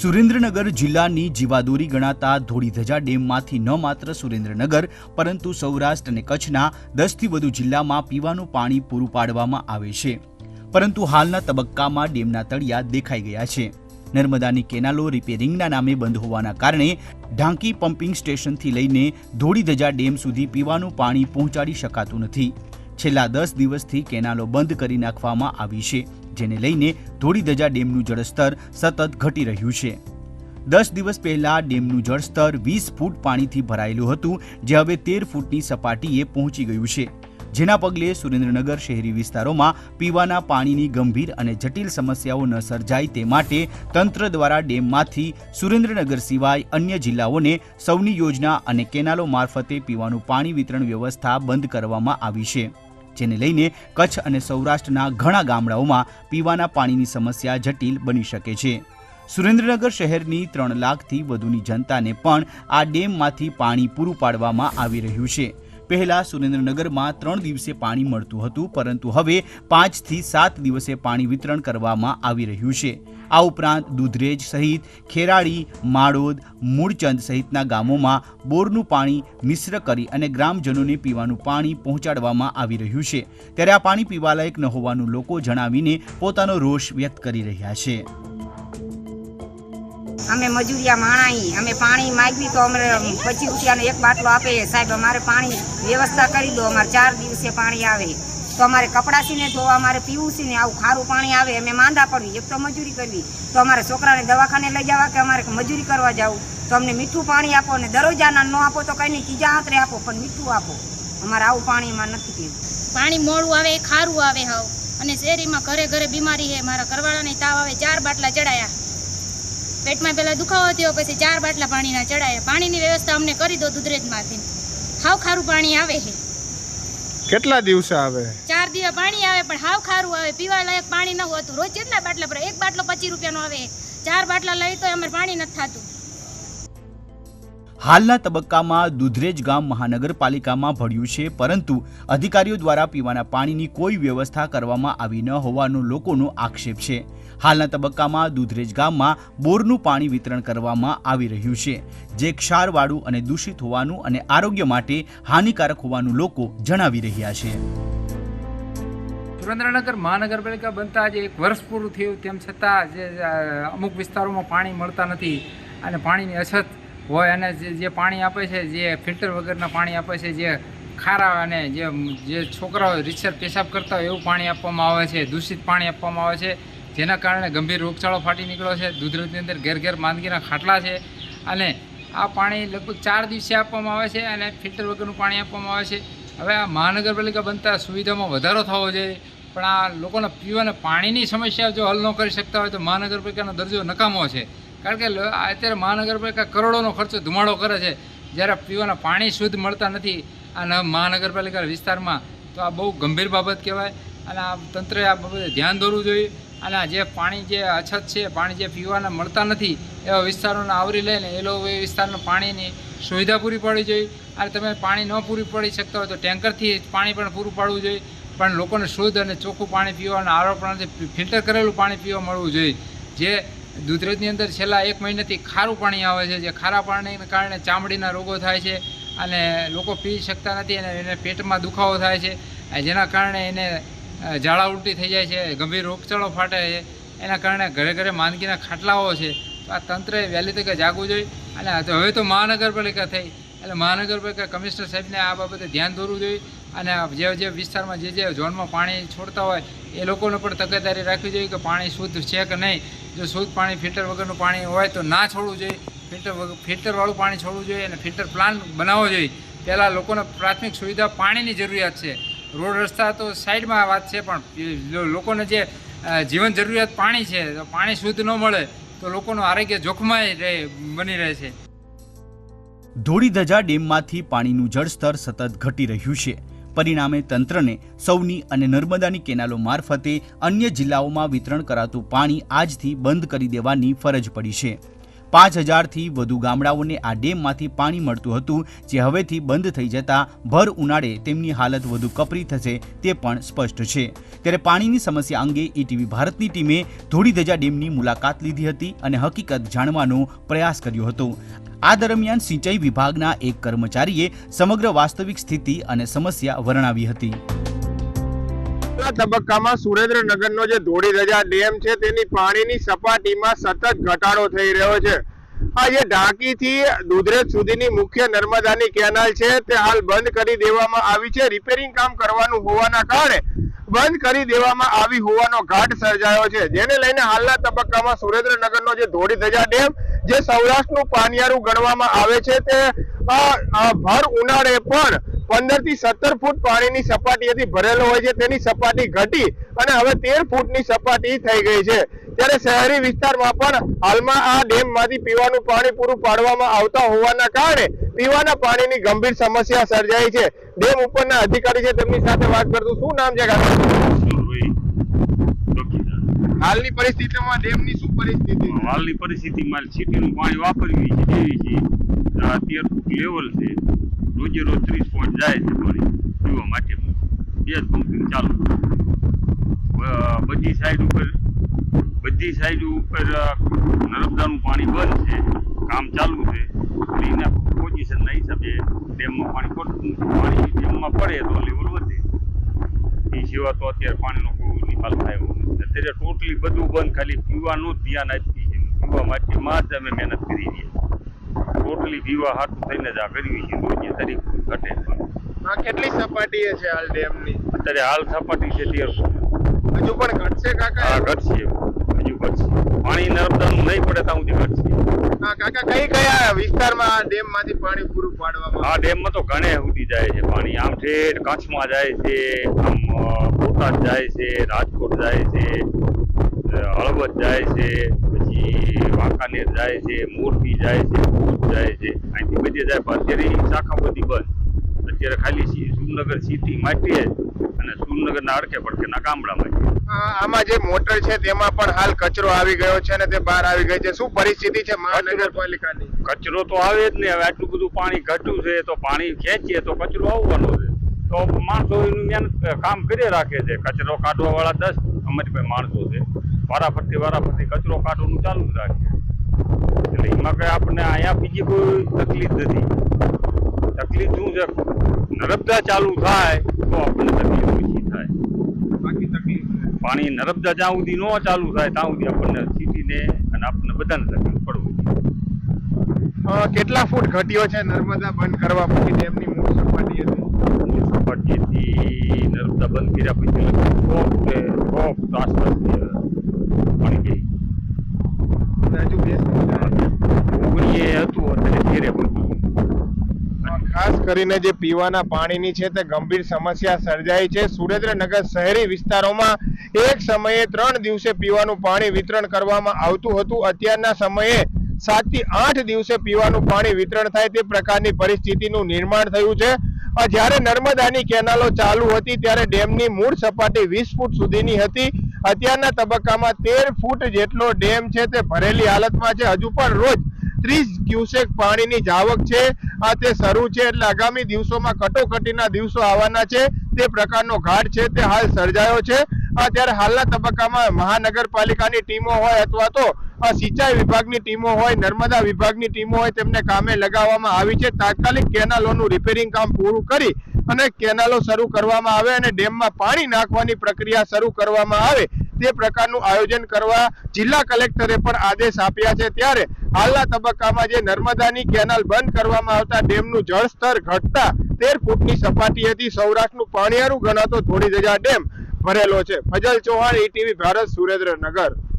સુરેન્દ્રનગર જિલ્લાની જીવાદોરી ગણાતા ધોળીધજા ડેમમાંથી ન માત્ર સુરેન્દ્રનગર પરંતુ સૌરાષ્ટ્ર અને કચ્છના 10થી વધુ જિલ્લામાં પીવાનું પાણી પૂરું પાડવામાં આવે છે, પરંતુ હાલના તબક્કામાં ડેમના તળિયા દેખાઈ ગયા છે। નર્મદાની કેનાલો રિપેરિંગના નામે બંધ હોવાના કારણે ઢાંકી પમ્પિંગ સ્ટેશનથી લઈને ધોળીધજા ડેમ સુધી પીવાનું પાણી પહોંચાડી શકાતું નથી। છેલ્લા 10 દિવસથી કેનાલો બંધ કરી નાખવામાં આવી છે, જેને લઈને ધોળીધજા ડેમનું જળસ્તર સતત ઘટી રહ્યું છે। 10 દિવસ પહેલા ડેમનું જળસ્તર 20 ફૂટ પાણીથી ભરાયેલું હતું, જે હવે 13 ફૂટની સપાટીએ પહોંચી ગયું છે, જેના પગલે સુરેન્દ્રનગર શહેરી વિસ્તારોમાં પીવાના પાણીની ગંભીર અને જટિલ સમસ્યાઓ ન સર્જાય તે માટે તંત્ર દ્વારા ડેમમાંથી સુરેન્દ્રનગર સિવાય અન્ય જિલ્લાઓને સૌની યોજના અને કેનાલો મારફતે પીવાનું પાણી વિતરણ વ્યવસ્થા બંધ કરવામાં આવી છે, જેને લઈને કચ્છ અને સૌરાષ્ટ્રના ઘણા ગામડાઓમાં પીવાના પાણીની સમસ્યા જટિલ બની શકે છે। સુરેન્દ્રનગર શહેરની 3 લાખથી વધુની જનતાને પણ આ ડેમમાંથી પાણી પૂરું પાડવામાં આવી રહ્યું છે। પહેલા સુરેન્દ્રનગરમાં 3 દિવસે પાણી મળતું હતું, પરંતુ હવે 5 થી 7 દિવસે પાણી વિતરણ કરવામાં આવી રહ્યું છે। આ ઉપરાંત દુધરેજ સહિત ખેરાળી, માળોદ, મૂળચંદ સહિતના ગામોમાં બોરનું પાણી મિશ્ર કરી અને ગ્રામજનોને પીવાનું પાણી પહોંચાડવામાં આવી રહ્યું છે, ત્યારે આ પાણી પીવાલાયક ન હોવાનું લોકો જણાવીને પોતાનો રોષ વ્યક્ત કરી રહ્યા છે। અમે મજૂરિયા માણાઈ, અમે પાણી માગવી તો અમને 25 રૂપિયાનો એક બાટલો આપે। સાહેબ અમારે પાણી વ્યવસ્થા કરી દો, અમારે 4 દિવસે પાણી આવે તો અમારે કપડાં સીને ધોવા, અમારે પીવું સીને આવું ખારું પાણી આવે, અમે માંદા પડવી, એક તો મજૂરી કરવી તો અમારે છોકરાને દવાખાને લઈ જવા કે અમારે મજૂરી કરવા જવું તો અમને મીઠું પાણી આપો, ને દરરોજાના ન આપો તો કંઈ નહીં, ત્રીજા હાથરે આપો પણ મીઠું આપો। અમારે આવું પાણીમાં નથી પીવું। પાણી મોડું આવે, ખારું આવે હાવ, અને શેરીમાં ઘરે ઘરે બીમારી છે। મારા ઘરવાળાને તાવ આવે, 4 બાટલા ચડાયા, પેટમાં પહેલાં દુખાવો થયો, પછી 4 બાટલા પાણીના ચડાયા। પાણીની વ્યવસ્થા અમને કરી દો દુધરેજમાંથી, હાવ ખારું પાણી આવે છે। કેટલા દિવસે આવે? 4 દિવસ પાણી આવે પણ હાવ ખારું આવે, પીવા લાયક પાણી ન હોતું। રોજ કેટલા બાટલા પર? એક બાટલો 25 રૂપિયાનો આવે, 4 બાટલા લઈ તો અમારે પાણી નથી થતું। હાલના તબક્કામાં દુધરેજ ગામ મહાનગરપાલિકામાં ભળ્યું છે, પરંતુ અધિકારીઓ દ્વારા પીવાના પાણીની કોઈ વ્યવસ્થા કરવામાં આવી ન હોવાનો લોકોનો આક્ષેપ છે। હાલના તબક્કામાં દુધરેજ ગામમાં બોરનું પાણી વિતરણ કરવામાં આવી રહ્યું છે, જે ક્ષારવાળું અને દૂષિત હોવાનું અને આરોગ્ય માટે હાનિકારક હોવાનું લોકો જણાવી રહ્યા છે। સુરેન્દ્રનગર મહાનગરપાલિકા બનતા આજે 1 વર્ષ પૂરું થયું, તેમ છતાં જે અમુક વિસ્તારોમાં પાણી મળતા નથી અને પાણીની અછત હોય, અને જે પાણી આપે છે, જે ફિલ્ટર વગરના પાણી આપે છે, જે ખારા અને જે છોકરાઓ રીતસર પેશાબ કરતા હોય એવું પાણી આપવામાં આવે છે, દૂષિત પાણી આપવામાં આવે છે, જેના કારણે ગંભીર રોગચાળો ફાટી નીકળ્યો છે। દૂધરેજની અંદર ઘેર ઘેર માંદગીના ખાટલા છે, અને આ પાણી લગભગ 4 દિવસે આપવામાં આવે છે અને ફિલ્ટર વગરનું પાણી આપવામાં આવે છે। હવે આ મહાનગરપાલિકા બનતા સુવિધામાં વધારો થવો જોઈએ, પણ આ લોકોના પીવાના પાણીની સમસ્યા જો હલ ન કરી શકતા હોય તો મહાનગરપાલિકાનો દરજ્જો નકામો છે, કારણ કે અત્યારે મહાનગરપાલિકા કરોડોનો ખર્ચો ધુમાડો કરે છે, જ્યારે પીવાના પાણી શુદ્ધ મળતા નથી આ મહાનગરપાલિકા વિસ્તારમાં, તો આ બહુ ગંભીર બાબત કહેવાય અને આ તંત્રએ આ બાબતે ધ્યાન દોરવું જોઈએ। અને આ જે પાણી જે અછત છે, પાણી જે પીવાના મળતા નથી એવા વિસ્તારોને આવરી લઈને એ વિસ્તારમાં પાણીની સુવિધા પૂરી પાડવી જોઈએ। અને તમે પાણી ન પૂરી પાડી શકતા હોય તો ટેન્કરથી પાણી પણ પૂરું પાડવું જોઈએ, પણ લોકોને શુદ્ધ અને ચોખ્ખું પાણી પીવાના આરોપણથી ફિલ્ટર કરેલું પાણી પીવા મળવું જોઈએ। જે દૂધરેજની અંદર છેલ્લા 1 મહિનાથી ખારું પાણી આવે છે, જે ખારા પાણીને કારણે ચામડીના રોગો થાય છે અને લોકો પી શકતા નથી અને એને પેટમાં દુખાવો થાય છે, જેના કારણે એને ઝાડા ઉલટી થઈ જાય છે, ગંભીર રોગચાળો ફાટે છે, એના કારણે ઘરે ઘરે માંદગીના ખાટલાઓ છે। તો આ તંત્રએ વહેલી તકે જાગવું જોઈએ, અને હવે તો મહાનગરપાલિકા થઈ એટલે મહાનગરપાલિકા કમિશનર સાહેબને આ બાબતે ધ્યાન દોરવું જોઈએ, અને જે વિસ્તારમાં જે ઝોનમાં પાણી છોડતા હોય એ લોકોને પણ તકેદારી રાખવી જોઈએ કે પાણી શુદ્ધ છે કે નહીં। જો શુદ્ધ પાણી ફિલ્ટર વગરનું પાણી હોય તો ના છોડવું જોઈએ, ફિલ્ટરવાળું પાણી છોડવું જોઈએ અને ફિલ્ટર પ્લાન બનાવવો જોઈએ। પહેલાં લોકોને પ્રાથમિક સુવિધા પાણીની જરૂરિયાત છે, રોડ રસ્તા તો સાઈડમાં વાત છે, પણ લોકોને જે જીવન જરૂરિયાત પાણી છે, તો પાણી શુદ્ધ ન મળે તો લોકોનું આરોગ્ય જોખમાય બની રહે છે। ધોળીધજા ડેમમાંથી પાણીનું જળસ્તર સતત ઘટી રહ્યું છે, પરિણામે તંત્રને સૌની અને નર્મદાની કેનાલો મારફતે અન્ય જિલ્લાઓમાં વિતરણ કરાતું પાણી આજથી બંધ કરી દેવાની ફરજ પડી છે। 5,000થી વધુ ગામડાઓને આ ડેમમાંથી પાણી મળતું હતું, જે હવેથી બંધ થઈ જતા ભર ઉનાળે તેમની હાલત વધુ કપરી થશે તે પણ સ્પષ્ટ છે. ત્યારે પાણીની સમસ્યા અંગે ETV ભારતની ટીમે ધોળીધજા ડેમની મુલાકાત લીધી હતી અને હકીકત જાણવાનો પ્રયાસ કર્યો હતો. આ દરમિયાન સિંચાઈ વિભાગના એક કર્મચારીએ સમગ્ર વાસ્તવિક સ્થિતિ અને સમસ્યા વર્ણવી હતી. તબક્કામાં સુરેન્દ્રનગરનો જે ધોળીધજા ડેમ છે તેની પાણીની સપાટીમાં સતત ઘટાડો થઈ રહ્યો છે. આ જે ઢાંકીથી દુધરેજ સુધીની મુખ્ય નર્મદાની કેનાલ છે તે હાલ બંધ કરી દેવામાં આવી છે. રિપેરિંગ કામ કરવાનું હોવાના કારણે બંધ કરી દેવામાં આવી હોવાનો ઘાટ સર્જાયો છે, જેને લઈને હાલના તબક્કામાં સુરેન્દ્રનગરનો જે ધોળીધજા ડેમ જે સૌરાષ્ટ્રનું પાનિયારું ગણવામાં આવે છે તે ભર ઉનાળે પણ 15 થી 17 ફૂટ પાણીની સપાટી હતી ભરેલો હોય છે, તેની સપાટી ઘટી અને હવે 13 ફૂટની સપાટી થઈ ગઈ છે. ત્યારે શહેરી વિસ્તારમાં પણ હાલમાં આ ડેમમાંથી પીવાનું પાણી પૂરું પાડવામાં આવતા હોવાના કારણે પીવાના પાણીની ગંભીર સમસ્યા સર્જાઈ છે. ડેમ ઉપરના અધિકારી છે, તેમની સાથે વાત કરતું. શું નામ છે હાલની પરિસ્થિતિમાં ડેમની શું પરિસ્થિતિ? હાલની પરિસ્થિતિમાં સિટીનું પાણી વાપરવી છે એવી છે. 13 ફૂટ લેવલ છે, રોજે રોજ 30 પોઈન્ટ જાય છે પાણી પીવા માટે. બે જ પંપિંગ ચાલુ. બધી સાઈડ ઉપર નર્મદાનું પાણી બંધ છે, કામ ચાલુ છે. એના પોઝિશનના હિસાબે ડેમમાં પાણી પડતું નથી. પાણી ડેમમાં પડે તો લેવલ વધે. એ સિવાય તો અત્યારે પાણીનો કોઈ નિકાલ થયો નથી. અત્યારે ટોટલી બધું બંધ, ખાલી પીવાનું જ ધ્યાન આપી છે. પીવા માટેમાં જ અમે મહેનત કરી છીએ. ટોટલી પીવા હાથું થઈને જ આ કરવી છે. રોજની તારીખ ઘટે. કેટલી સપાટી છે હાલ ડેમની? અત્યારે હાલ સપાટી છે 13 ફૂટ. હજુ પણ ઘટશે કાકા? હા, ઘટશે, હજુ ઘટશે. પાણી નર્મદાનું નહીં પડે ત્યાં સુધી ઘટશે. હા કાકા, કયા વિસ્તારમાં આ ડેમમાંથી પાણી પૂરું પાડવામાં? આ ડેમમાં તો ઘણે સુધી જાય છે પાણી. આમ ઠેઠ કચ્છમાં જાય છે, આમ બોટાદ જાય છે, રાજકોટ જાય છે, હળવદ જાય છે, પછી વાંકાનેર જાય છે, મોરબી જાય છે, ભુજ જાય છે, અહીંથી બધે જાય. અત્યારે એ શાખા બધી બંધ. અત્યારે ખાલી સુરનગર સિટી માટે અને સુરનગરના અડકે પડકેના ગામડામાં. આમાં જે મોટર છે તેમાં પણ હાલ કચરો આવી ગયો છે અને તે બહાર આવી ગઈ છે. શું પરિસ્થિતિ છે મહાનગરપાલિકાની? કચરો તો આવે જ નહીં. હવે આટલું બધું પાણી ઘટ્યું છે તો પાણી ખેંચીએ તો કચરો આવવાનો છે. તો માણસો એનું મહેનત કામ કરી રાખે છે. કચરો કાઢવા વાળા 10 અમારી પાસે માણસો છે. વારાફરતી કચરો કાઢવાનું ચાલુ જ રાખે. એટલે એમાં કઈ આપણને અહીંયા બીજી કોઈ તકલીફ નથી. તકલીફ શું છે, નર્મદા ચાલુ થાય તો આપણને તકલીફ ઓછી થાય. બાકી તકલીફ પાણી નર્મદા જ્યાં સુધી ન ચાલુ થાય ત્યાં સુધી આપણને સિટીને અને આપણને બધાને તકલીફ પડવું. કેટલા ફૂટ ઘટ્યો છે નર્મદા બંધ કરવા પછી ડેમની મૂળ સપાટી હતી? મૂળ સપાટીથી નર્મદા બંધ કર્યા પછી 100 ફૂટ આસપાસ પાણી ગઈ. હજુ 2 ફૂટ હતું અત્યારે 13 ફૂટ. ખાસ કરીને જે પીવાના પાણીની છે તે ગંભીર સમસ્યા સર્જાઈ છે. સુરેન્દ્રનગર શહેરી વિસ્તારોમાં એક સમયે 3 દિવસે પીવાનું પાણી વિતરણ કરવામાં આવતું હતું. અત્યારના સમયે 7 થી 8 દિવસે પીવાનું પાણી વિતરણ થાય તે પ્રકારની પરિસ્થિતિનું નિર્માણ થયું છે. જ્યારે નર્મદાની કેનાલો ચાલુ હતી ત્યારે ડેમની મૂળ સપાટી 20 ફૂટ સુધીની હતી. અત્યારના તબક્કામાં 13 ફૂટ જેટલો ડેમ છે તે ભરેલી હાલતમાં છે. હજુ પણ રોજ 30 ક્યુસેક પાણીની જાવક છે તે શરૂ છે. એટલે આગામી દિવસોમાં કટોકટીના દિવસો આવવાના છે તે પ્રકારનો ઘાટ છે તે હાલ સર્જાયો છે. ત્યારે હાલના તબક્કામાં મહાનગરપાલિકાની ટીમો હોય અથવા તો સિંચાઈ વિભાગની ટીમો હોય, નર્મદા વિભાગની ટીમો હોય, તેમને કામે લગાવવામાં આવી છે. તાત્કાલિક કેનાલોનું રિપેરિંગ કામ પૂરું કરી અને કેનાલો શરૂ કરવામાં આવે અને ડેમમાં પાણી નાખવાની પ્રક્રિયા શરૂ કરવામાં આવે તે પ્રકારનું આયોજન કરવા જિલ્લા કલેક્ટરે પણ આદેશ આપ્યા છે. ત્યારે હાલના તબક્કામાં જે નર્મદાની કેનાલ બંધ કરવામાં આવતા ડેમનું જળસ્તર ઘટતા 13 ફૂટની સપાટી હતી. સૌરાષ્ટ્રનું પાણિયારું ગણાતો ધોળીધજા ડેમ ભરેલો છે. ફજલ ચૌહાણ, ETV ભારત, સુરેન્દ્રનગર.